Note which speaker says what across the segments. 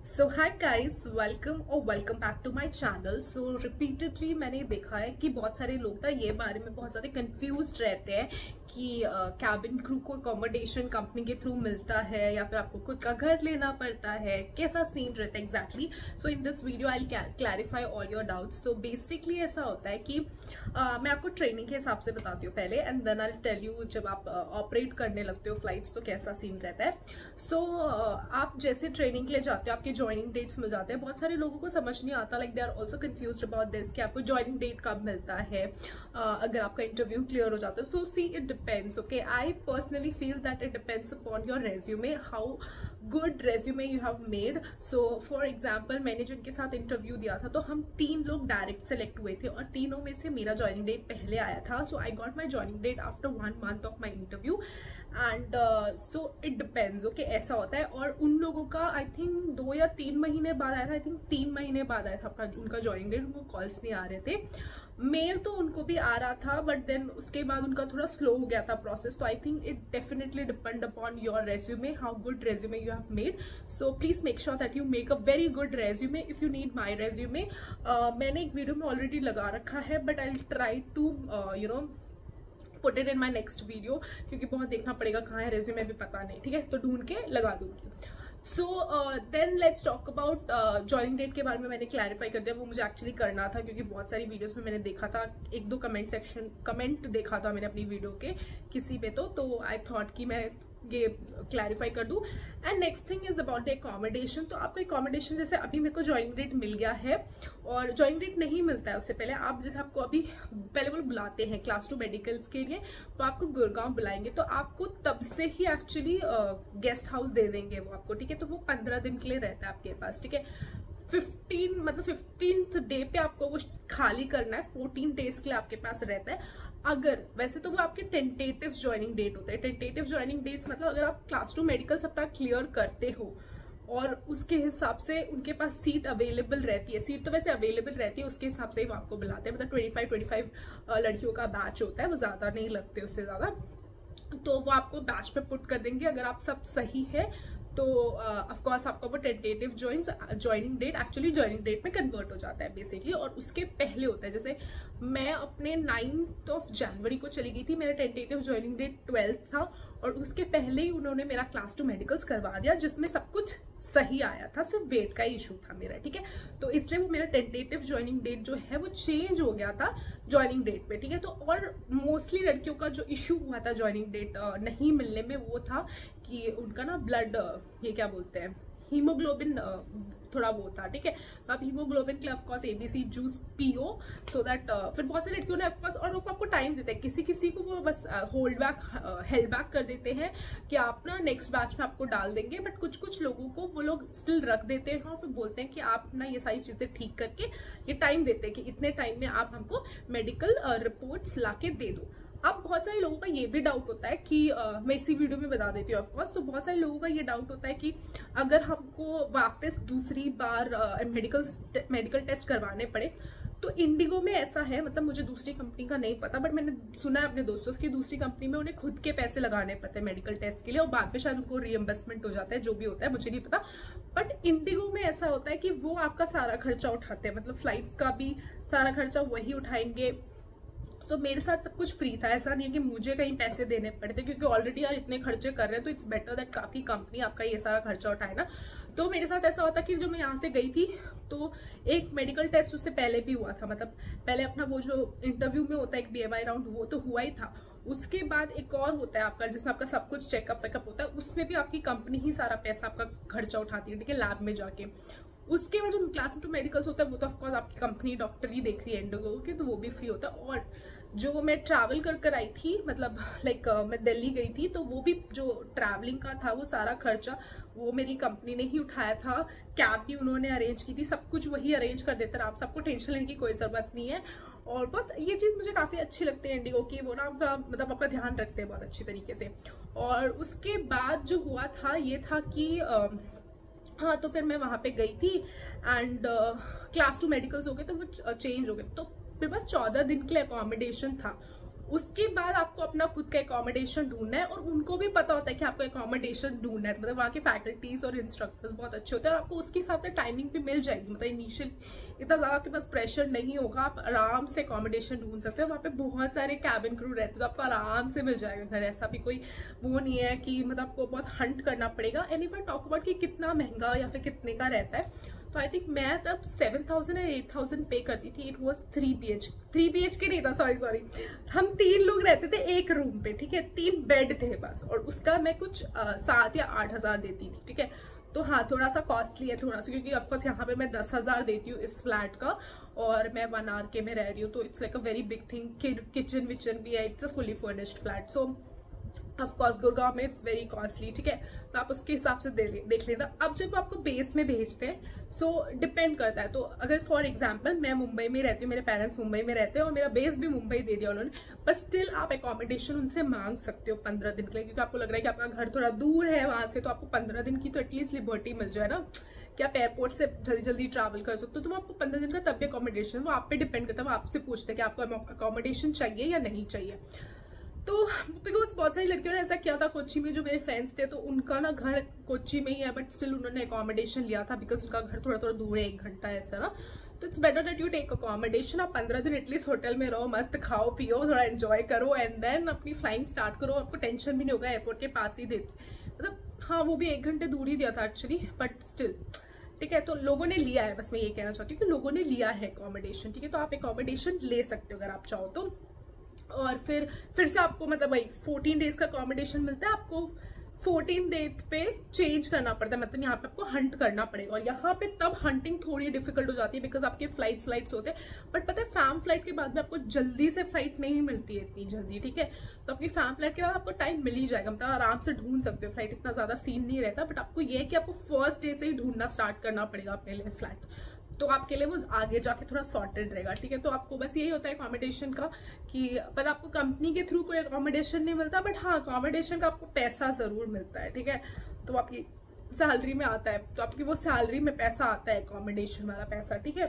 Speaker 1: सो hi guys, welcome और welcome back to my channel. So repeatedly मैंने देखा है कि बहुत सारे लोग ना ये बारे में बहुत ज़्यादा कंफ्यूज्ड रहते हैं कि कैबिन क्रू को अकोमोडेशन कंपनी के थ्रू मिलता है या फिर आपको खुद का घर लेना पड़ता है, कैसा सीन रहता है exactly. So in this video I clarify all your doubts. तो बेसिकली ऐसा होता है कि मैं आपको ट्रेनिंग के हिसाब से बताती हूँ पहले, and then I tell you जब आप ऑपरेट करने लगते हो फ्लाइट्स तो कैसा सीन रहता है। सो आप जैसे ट्रेनिंग के लिए जाते हो, आपके ज्वाइनिंग डेट्स मिल जाते हैं। बहुत सारे लोगों को समझ नहीं आता, like they are also confused about this कि आपको ज्वाइनिंग डेट कब मिलता है अगर आपका इंटरव्यू क्लियर हो जाता है। So see it depends, okay. I personally feel that it depends upon your resume, how good resume you have made. So for example, मैंने जिनके साथ इंटरव्यू दिया था तो हम 3 लोग डायरेक्ट सेलेक्ट हुए थे और तीनों में से मेरा ज्वाइनिंग डेट पहले आया था। So I got my joining date after 1 month of my interview and so it depends, okay. ऐसा होता है। और उन लोगों का आई थिंक 2 या 3 महीने बाद आया था, आई थिंक 3 महीने बाद आया था उनका ज्वाइनिंग डेट। उनको कॉल्स नहीं आ रहे थे, मेल तो उनको भी आ रहा था, बट देन उसके बाद उनका थोड़ा स्लो हो गया था प्रोसेस। तो I think it definitely depend upon your resume, how good resume you have made. So please make sure that you make a very good resume. If you need my resume, मैंने एक video में already लगा रखा है, but I will try to put it in my next video, क्योंकि बहुत देखना पड़ेगा कहाँ है रेज्यूमे, भी पता नहीं, ठीक है। तो ढूंढ के लगा दूंगी। So then let's talk about joining date के बारे में मैंने क्लैरिफाई कर दिया। वो मुझे एक्चुअली करना था क्योंकि बहुत सारी वीडियोस में मैंने देखा था, 1-2 कमेंट देखा था मैंने अपनी वीडियो के किसी पे, तो आई थॉट कि मैं ये क्लैरिफाई कर दूं। And next thing is about the accommodation. तो आपको एकोमोडेशन, जैसे अभी मेरे को ज्वाइनिंग डेट मिल गया है और ज्वाइनिंग डेट नहीं मिलता है उससे पहले, आप जैसे आपको अभी पहले वो बुलाते हैं क्लास 2 मेडिकल्स के लिए, वो आपको गुड़गांव बुलाएंगे, तो आपको तब से ही एक्चुअली गेस्ट हाउस दे देंगे वो आपको, ठीक है। तो वो 15 दिन के लिए रहता है आपके पास, ठीक है। 15th डे पे आपको वो खाली करना है, 14 डेज के लिए आपके पास रहता है। अगर वैसे तो वो आपके टेंटेटिव ज्वाइनिंग डेट होता है। टेंटेटिव ज्वाइनिंग डेट्स मतलब अगर आप क्लास 2 मेडिकल अपना क्लियर करते हो और उसके हिसाब से उनके पास सीट अवेलेबल रहती है, सीट तो वैसे अवेलेबल रहती है, उसके हिसाब से ही वो आपको बुलाते हैं। मतलब 25 लड़कियों का बैच होता है, वो ज्यादा नहीं लगते उससे ज्यादा, तो वो आपको बैच पे पुट कर देंगे। अगर आप सब सही है तो ऑफकोर्स आपका वो tentative joining date actually joining date में कन्वर्ट हो जाता है बेसिकली। और उसके पहले होता है, जैसे मैं अपने 9th जनवरी को चली गई थी, मेरा टेंटेटिव ज्वाइनिंग डेट 12th था, और उसके पहले ही उन्होंने मेरा क्लास 2 मेडिकल्स करवा दिया, जिसमें सब कुछ सही आया था, सिर्फ वेट का ही इशू था मेरा, ठीक है। तो इसलिए वो मेरा टेंटेटिव ज्वाइनिंग डेट जो है वो चेंज हो गया था ज्वाइनिंग डेट पे, ठीक है। तो और मोस्टली लड़कियों का जो इशू हुआ था ज्वाइनिंग डेट नहीं मिलने में, वो था कि उनका ना ब्लड, ये क्या बोलते हैं, हीमोग्लोबिन थोड़ा वो था, ठीक है। तो आप हीमोग्लोबिन के लिए ऑफकोर्स ABC जूस पियो, सो दैट फिर बहुत सारी लड़कियों ने ऑफकोर्स, और वो आपको टाइम देते हैं, किसी किसी को वो बस हेल्ड बैक कर देते हैं कि आप ना नेक्स्ट बैच में आपको डाल देंगे, बट कुछ कुछ लोगों को वो लोग स्टिल रख देते हैं और फिर बोलते हैं कि आप ना ये सारी चीजें ठीक करके ये टाइम देते हैं कि इतने टाइम में आप हमको मेडिकल रिपोर्ट्स ला के दे दो। अब बहुत सारे लोगों का ये भी डाउट होता है कि मैं इसी वीडियो में बता देती हूँ ऑफकोर्स। तो बहुत सारे लोगों का ये डाउट होता है कि अगर हमको वापस दूसरी बार मेडिकल टेस्ट करवाने पड़े, तो इंडिगो में ऐसा है, मतलब मुझे दूसरी कंपनी का नहीं पता, बट मैंने सुना है अपने दोस्तों से कि दूसरी कंपनी में उन्हें खुद के पैसे लगाने पड़ते हैं मेडिकल टेस्ट के लिए, और बाद में शायद उनको रीएम्बर्समेंट हो जाता है, जो भी होता है मुझे नहीं पता। बट इंडिगो में ऐसा होता है कि वो आपका सारा खर्चा उठाते हैं, मतलब फ्लाइट का भी सारा खर्चा वही उठाएंगे। तो मेरे साथ सब कुछ फ्री था, ऐसा नहीं है कि मुझे कहीं पैसे देने पड़े थे, क्योंकि ऑलरेडी यार इतने खर्चे कर रहे हैं तो इट्स बेटर दैट आपकी कंपनी आपका ये सारा खर्चा उठाए ना। तो मेरे साथ ऐसा होता कि जो मैं यहाँ से गई थी तो एक मेडिकल टेस्ट उससे पहले भी हुआ था, मतलब पहले अपना वो जो इंटरव्यू में होता है एक BMI राउंड, वो तो हुआ ही था। उसके बाद एक और होता है आपका, जिसमें आपका सब कुछ चेकअप वेकअप होता है, उसमें भी आपकी कंपनी ही सारा पैसा आपका खर्चा उठाती है, ठीक है, लैब में जाके। उसके बाद जो क्लास 2 मेडिकल्स होता है वो तो ऑफकोर्स आपकी कंपनी डॉक्टर ही देख रही है इंडिगो के, तो वो भी फ्री होता है। और जो मैं ट्रैवल कर आई थी, मतलब लाइक मैं दिल्ली गई थी, तो वो भी जो ट्रैवलिंग का था वो सारा खर्चा वो मेरी कंपनी ने ही उठाया था। कैब भी उन्होंने अरेंज की थी, सब कुछ वही अरेंज कर देते हैं, आप सबको टेंशन लेने की कोई जरूरत नहीं है। और बहुत ये चीज़ मुझे काफ़ी अच्छी लगती है इंडिगो की, वो ना आपका मतलब आपका ध्यान रखते हैं बहुत अच्छी तरीके से। और उसके बाद जो हुआ था ये था कि हाँ, तो फिर मैं वहाँ पे गई थी एंड क्लास 2 मेडिकल्स हो गए, तो वो चेंज हो गए। तो मेरे पास 14 दिन के लिए अकोमोडेशन था। उसके बाद आपको अपना खुद का एकोमोडेशन ढूंढना है, और उनको भी पता होता है कि आपको एकोमोडेशन ढूंढना है, मतलब वहाँ के फैकल्टीज और इंस्ट्रक्टर्स बहुत अच्छे होते हैं, और आपको उसके हिसाब से टाइमिंग भी मिल जाएगी, मतलब इनिशियल इतना ज़्यादा आपके पास प्रेशर नहीं होगा, आप आराम से एकोमोडेशन ढूंढ सकते हो। वहाँ पे बहुत सारे कैबिन क्रू रहते हैं, तो आपको आराम से मिल जाएगा घर, ऐसा भी कोई वो नहीं है कि मतलब आपको बहुत हंट करना पड़ेगा। And if I talk about कि कितना महंगा या फिर कितने का रहता है, तो आई थिंक मैं तब 7,000 या 8,000 पे करती थी। इट वॉज 3 BHK नहीं था, सॉरी, हम 3 लोग रहते थे एक रूम पे, ठीक है, 3 बेड थे बस, और उसका मैं कुछ 7 या 8 हज़ार देती थी, ठीक है। तो हाँ, थोड़ा सा कॉस्टली है, थोड़ा सा, क्योंकि ऑफकोर्स यहाँ पे मैं 10,000 देती हूँ इस फ्लैट का, और मैं 1 RK में रह रही हूँ, तो it's like a very big thing, kitchen विचन भी है, it's a fully furnished flat, so of course Gurgaon में इट्स वेरी कॉस्टली, ठीक है। तो आप उसके हिसाब से देख लेना। अब जब आपको बेस में भेजते हैं, सो डिपेंड करता है। तो अगर फॉर एग्जांपल मैं मुंबई में रहती हूँ, मेरे पेरेंट्स मुंबई में रहते हैं, और मेरा बेस भी मुंबई दे दिया उन्होंने, पर स्टिल आप एकोमोडेशन उनसे मांग सकते हो 15 दिन के लिए, क्योंकि आपको लग रहा है कि आपका घर थोड़ा दूर है वहां से, तो आपको 15 दिन की तो एटलीस्ट लिबर्टी मिल जाए ना, कि आप एयरपोर्ट से जल्दी जल्दी ट्रैवल कर सकते हो। तो आपको 15 दिन का तब भी एकोमोडेशन, वो आप पे डिपेंड करता है, वो आपसे पूछते हैं कि आपको एकोमोडेशन चाहिए या नहीं चाहिए। तो बिकॉज बहुत सारी लड़कियों ने ऐसा किया था कोच्चि में, जो मेरे फ्रेंड्स थे, तो उनका ना घर कोच्चि में ही है, बट स्टिल उन्होंने एकोमोडेशन लिया था, बिकॉज उनका घर थोड़ा थोड़ा दूर है, 1 घंटा ऐसा ना। तो it's better that you take accommodation. आप 15 दिन एटलीस्ट होटल में रहो, मस्त खाओ पियो, थोड़ा एंजॉय करो, एंड देन अपनी फ्लाइंग स्टार्ट करो। आपको टेंशन भी नहीं होगा, एयरपोर्ट के पास ही देते, मतलब हाँ वो भी 1 घंटे दूर ही दिया था एक्चुअली, बट स्टिल ठीक है। तो लोगों ने लिया है, बस मैं ये कहना चाहती हूँ कि लोगों ने लिया है एकोमोडेशन, ठीक है। तो आप एकोमोडेशन ले सकते हो अगर आप चाहो तो। और फिर से आपको मतलब भाई 14 डेज का अकोमोडेशन मिलता है, आपको 14 डेज पे चेंज करना पड़ता है, मतलब यहाँ पे आपको हंट करना पड़ेगा, और यहाँ पे तब हंटिंग थोड़ी डिफिकल्ट हो जाती है, बिकॉज आपके फ्लाइट्स होते हैं। बट पता है फैम फ्लाइट के बाद भी आपको जल्दी से फ्लाइट नहीं मिलती है इतनी जल्दी, ठीक है। तो आपकी फैम फ्लाइट के बाद आपको टाइम मिल ही जाएगा, मतलब आराम से ढूंढ सकते हो, फ्लाइट इतना ज्यादा सीन नहीं रहता। बट आपको ये है कि आपको फर्स्ट डे से ही ढूंढना स्टार्ट करना पड़ेगा अपने लिए फ्लैट, तो आपके लिए वो आगे जाके थोड़ा सॉर्टेड रहेगा, ठीक है। तो आपको बस यही होता है अकोमोडेशन का, कि पर आपको कंपनी के थ्रू कोई अकोमोडेशन नहीं मिलता, बट हाँ अकोमोडेशन का आपको पैसा जरूर मिलता है, ठीक है। तो आपकी सैलरी में आता है, तो आपकी वो सैलरी में पैसा आता है, अकोमोडेशन वाला पैसा, ठीक है।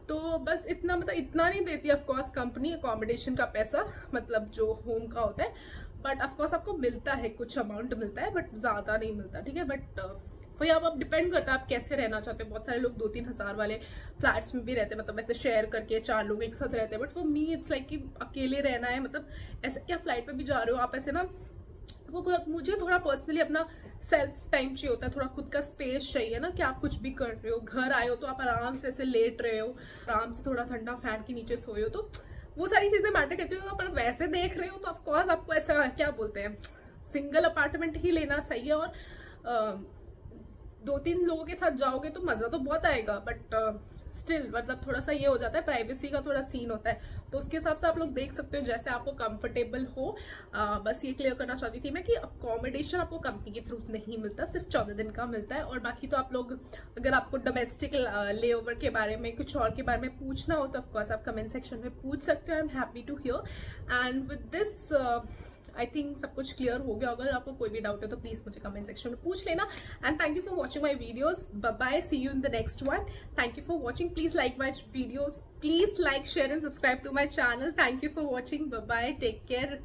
Speaker 1: तो बस इतना, मतलब इतना नहीं देती ऑफकोर्स कंपनी अकोमोडेशन का पैसा, मतलब जो होम का होता है, बट ऑफकोर्स आपको मिलता है, कुछ अमाउंट मिलता है, बट ज्यादा नहीं मिलता, ठीक है। बट वही अब डिपेंड करता है आप कैसे रहना चाहते हो। बहुत सारे लोग 2-3 हज़ार वाले फ्लैट्स में भी रहते हैं, मतलब ऐसे शेयर करके 4 लोग एक साथ रहते हैं, but for me it's like कि अकेले रहना है, मतलब ऐसे क्या फ्लाइट पे भी जा रहे हो आप, ऐसे ना वो मुझे थोड़ा पर्सनली अपना सेल्फ टाइम चाहिए होता है, थोड़ा खुद का स्पेस चाहिए ना, कि आप कुछ भी कर रहे हो, घर आए हो तो आप आराम से ऐसे लेट रहे हो, आराम से थोड़ा ठंडा फैन के नीचे सोए हो, तो वो सारी चीजें मैटर करती हो। पर वैसे देख रहे हो तो ऑफकोर्स आपको ऐसा क्या बोलते हैं, सिंगल अपार्टमेंट ही लेना सही है, और 2-3 लोगों के साथ जाओगे तो मजा तो बहुत आएगा, बट स्टिल मतलब थोड़ा सा ये हो जाता है, प्राइवेसी का थोड़ा सीन होता है, तो उसके हिसाब से आप लोग देख सकते हो जैसे आपको कंफर्टेबल हो। बस ये क्लियर करना चाहती थी मैं कि अकोमोडेशन आपको कंपनी के थ्रू नहीं मिलता, सिर्फ 14 दिन का मिलता है। और बाकी तो आप लोग, अगर आपको डोमेस्टिक लेओवर के बारे में, कुछ और के बारे में पूछना हो तो ऑफकोर्स आप कमेंट सेक्शन में पूछ सकते हो, I am happy to hear. And with this I think सब कुछ क्लियर हो गया। अगर आपको कोई भी डाउट है तो प्लीज मुझे कमेंट सेक्शन में पूछ लेना। And thank you for watching my videos, bye bye, see you in the next one. Thank you for watching, please like my videos, please like, share and subscribe to my channel. Thank you for watching, bye bye, take care.